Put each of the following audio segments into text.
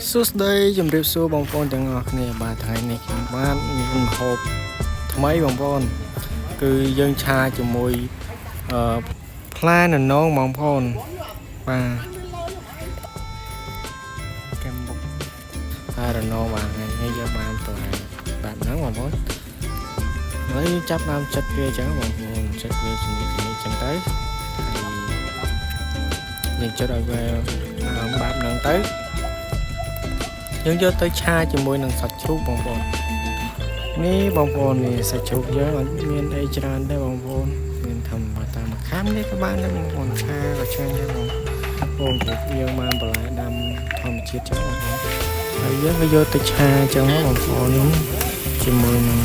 Tuesday ជំរាបសួរបងប្អូនទាំងអស់គ្នាបាទថ្ងៃនេះខ្ញុំបានមានម្ហូបថ្មីបងប្អូនគឺយើងឆាជាមួយផ្លែននងបងប្អូនបាទកែមបុកផ្លែននងបាទថ្ងៃនេះយើងបានផ្លែបែបហ្នឹងបងប្អូនហើយចាប់ដើមចិត្តវាអញ្ចឹងបងប្អូនចិត្តវាជំនិតនេះអញ្ចឹងទៅយើងចិត្តឲ្យវាបែបហ្នឹងទៅយើងយកទៅឆាជាមួយនឹងសាច់ជ្រូកបងប្អូននេះបងប្អូននេះសាច់ជ្រូកយើងអត់មានអីច្រើនទេបងប្អូនមានធម្មតាមកខាំនេះក៏បានដែរបងប្អូនឆាក៏ឆ្ងាញ់ដែរបងប្អូនយើងបានបន្លែដាំធម្មជាតិចឹងបងប្អូនហើយយើងក៏យកទៅឆាចឹងបងប្អូនជាមួយនឹង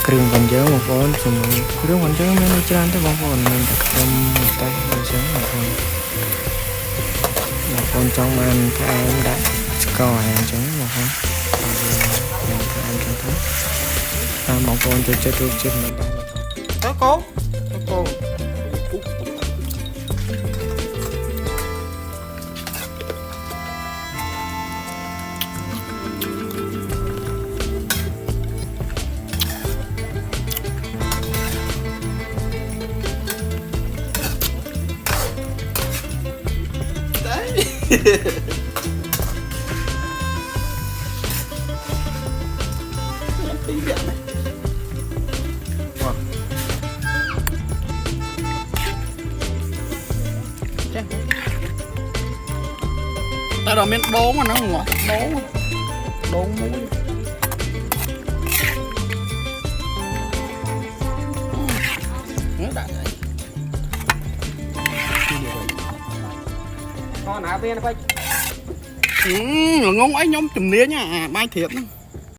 គ្រឿងរបស់យើងបងប្អូនជាមួយគ្រឿងរបស់យើងមានអីច្រើនទេបងប្អូនមានតែខ្ទឹមម្ទេសអញ្ចឹងបងប្អូនចង់បានផ្អែមដាក់ស្ករអញ្ចឹងបងប្អូនយើងផ្អែមចឹងទៅតាមបងប្អូនចូលចិត្តរសជាតិមិនដែរតើកូនតែដល់មានដងហ្នឹងដងមួយដាក់ហើយតោះណាវាទៅងងអីខ្ញុំជំនាញអាបាយធៀបហ្នឹង